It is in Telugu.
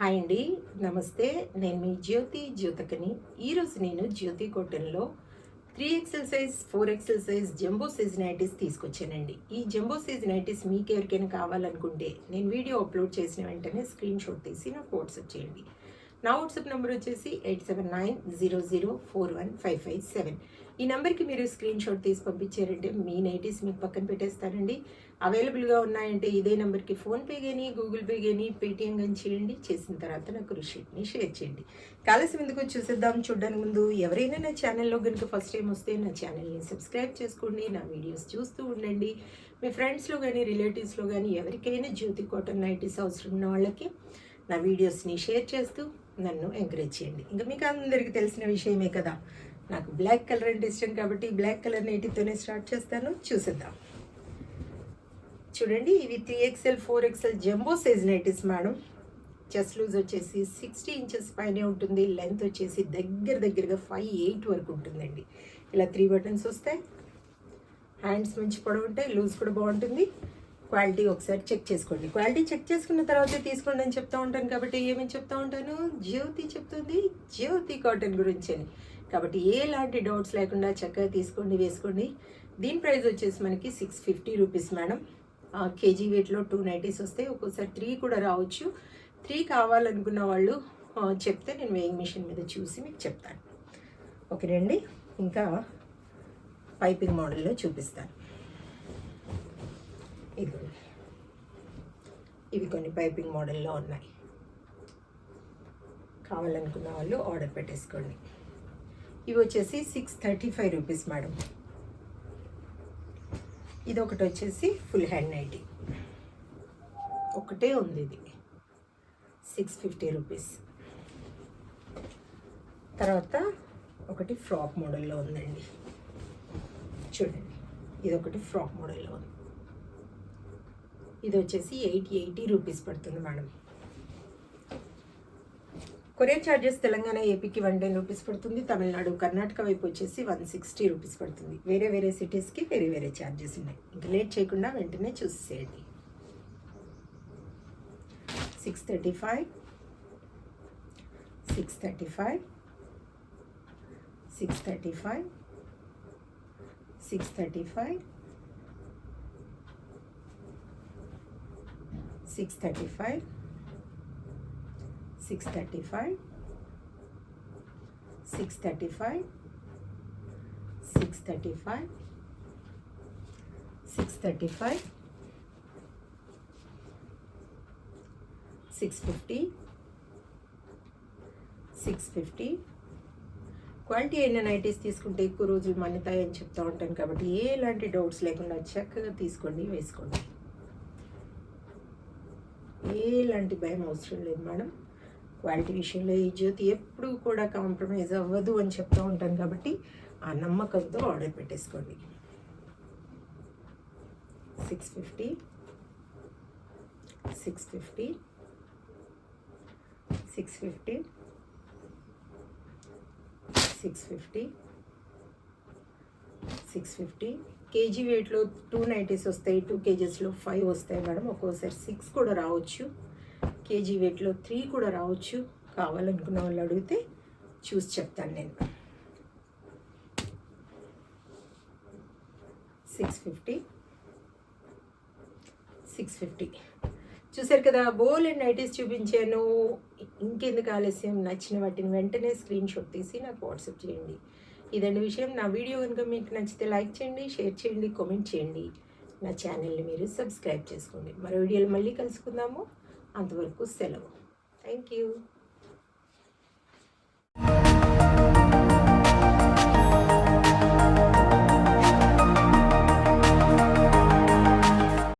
హాయ్ అండి, నమస్తే. నేను మీ జ్యోతకని. ఈరోజు నేను జ్యోతి కాటన్లో 3XL size 4XL size jumbo size nighties తీసుకొచ్చానండి. ఈ జంబో సైజ్ నైటీస్ మీకు ఎవరికైనా కావాలనుకుంటే నేను వీడియో అప్లోడ్ చేసిన వెంటనే స్క్రీన్ షాట్ తీసి నాకు వాట్సాప్ చేయండి. నా వాట్సాప్ నెంబర్ వచ్చేసి 8790041557. ఈ నెంబర్కి మీరు స్క్రీన్ షాట్ తీసి పంపించారంటే మీ నైటీస్ మీకు పక్కన పెట్టేస్తానండి. అవైలబుల్గా ఉన్నాయంటే ఇదే నెంబర్కి ఫోన్పే కానీ గూగుల్ పే కానీ పేటిఎం కానీ చేయండి. చేసిన తర్వాత నాకు రిసీప్ట్ని షేర్ చేయండి. కాలసం ఎందుకు చూసేద్దాం. చూడడానికి ముందు ఎవరైనా నా ఛానల్లో కనుక ఫస్ట్ టైం వస్తే నా ఛానల్ని సబ్స్క్రైబ్ చేసుకోండి. నా వీడియోస్ చూస్తూ ఉండండి. మీ ఫ్రెండ్స్లో కానీ రిలేటివ్స్లో కానీ ఎవరికైనా జ్యోతి కాటన్ నైటీస్ అవసరం ఉన్న వాళ్ళకి నా వీడియోస్ని షేర్ చేస్తూ నన్ను ఎంకరేజ్ చేయండి. ఇంకా మీకు అందరికీ తెలిసిన విషయమే కదా, నాకు బ్లాక్ కలర్ అంటే ఇష్టం కాబట్టి బ్లాక్ కలర్ నైటీతోనే స్టార్ట్ చేస్తాను. చూసేద్దాం. చూడండి, ఇవి 3XL 4XL jumbo size nighties madam. Chest loose వచ్చేసి 60 ఇంచెస్ పైనే ఉంటుంది. లెంత్ వచ్చేసి దగ్గరగా 5'8" వరకు ఉంటుందండి. ఇలా 3 బటన్స్ వస్తాయి. హ్యాండ్స్ మంచి పొడవు ఉంటాయి. లూజ్ కూడా బాగుంటుంది. క్వాలిటీ ఒకసారి చెక్ చేసుకోండి. క్వాలిటీ చెక్ చేసుకున్న తర్వాతే తీసుకోండి అని చెప్తూ ఉంటాను. కాబట్టి ఏమని చెప్తూ ఉంటాను, జ్యోతి చెప్తుంది జ్యోతి కాటన్ గురించి అని. కాబట్టి ఎలాంటి డౌట్స్ లేకుండా చక్కగా తీసుకోండి, వేసుకోండి. దీని ప్రైస్ వచ్చేసి మనకి 650 రూపీస్ మేడం. కేజీ వెయిట్లో 2 నైటీస్ వస్తాయి. ఒక్కోసారి 3 కూడా రావచ్చు. 3 కావాలనుకున్న వాళ్ళు చెప్తే నేను వేయింగ్ మిషన్ మీద చూసి మీకు చెప్తాను. ఓకేనండి. ఇంకా పైపింగ్ మోడల్లో చూపిస్తాను. ఇవి కొన్ని పైపింగ్ మోడల్లో ఉన్నాయి. కావాలనుకున్న వాళ్ళు ఆర్డర్ పెట్టేసుకోండి. ఇవి వచ్చేసి 635 రూపీస్ మేడం. ఇది ఒకటి వచ్చేసి ఫుల్ హ్యాండ్ నైటీ ఒకటే ఉంది. ఇది 650 రూపీస్. తర్వాత ఒకటి ఫ్రాక్ మోడల్లో ఉందండి. చూడండి, ఇది ఒకటి ఫ్రాక్ మోడల్లో ఉంది. ఇది వచ్చేసి 880 రూపీస్ పడుతుంది మేడం. కొరియర్ ఛార్జెస్ తెలంగాణ ఏపీకి 110 రూపీస్ పడుతుంది. తమిళనాడు కర్ణాటక వైపు వచ్చేసి 160 రూపీస్ పడుతుంది. వేరే సిటీస్కి వేరే ఛార్జెస్ ఉన్నాయి. ఇంకా లేట్ చేయకుండా వెంటనే చూసేయండి. 635 635 635 635 635 635 635 635 635 650 650. క్వాలిటీ అయిన నైటీస్ తీసుకుంటే ఎక్కువ రోజులు మన్నుతాయి అని చెప్తూ ఉంటాను. కాబట్టి ఎలాంటి డౌట్స్ లేకుండా చక్కగా తీసుకోండి, వేసుకోండి. ఎలాంటి భయం అవసరం లేదు మేడం. క్వాలిటీ విషయంలో ఈ జ్యోతి ఎప్పుడు కూడా కాంప్రమైజ్ అవ్వదు అని చెప్తూ ఉంటాను. కాబట్టి ఆ నమ్మకంతో ఆర్డర్ పెట్టేసుకోండి. 650 650 650 650 650. కేజీ వెయిట్లో 2 నైటీస్ వస్తాయి. 2 కేజెస్లో 5 వస్తాయి మేడం. ఒక్కోసారి 6 కూడా రావచ్చు. కేజీ వెయిట్లో 3 కూడా రావచ్చు. కావాలనుకున్న వాళ్ళు అడిగితే చూసి చెప్తాను నేను. 650 650. చూసారు కదా, బోల్ అండ్ నైటీస్ చూపించాను. ఇంకెందుకు ఆలస్యం, నచ్చిన వాటిని వెంటనే స్క్రీన్ షాట్ తీసి నాకు వాట్సాప్ చేయండి. ఇదండి విషయం. నా వీడియో కనుక మీకు నచ్చితే లైక్ చేయండి, షేర్ చేయండి, కామెంట్ చేయండి. నా ఛానల్ని మీరు సబ్స్క్రైబ్ చేసుకోండి. మరో వీడియోలో మళ్ళీ కలుసుకుందాము. అంతవరకు సెలవు. Thank you.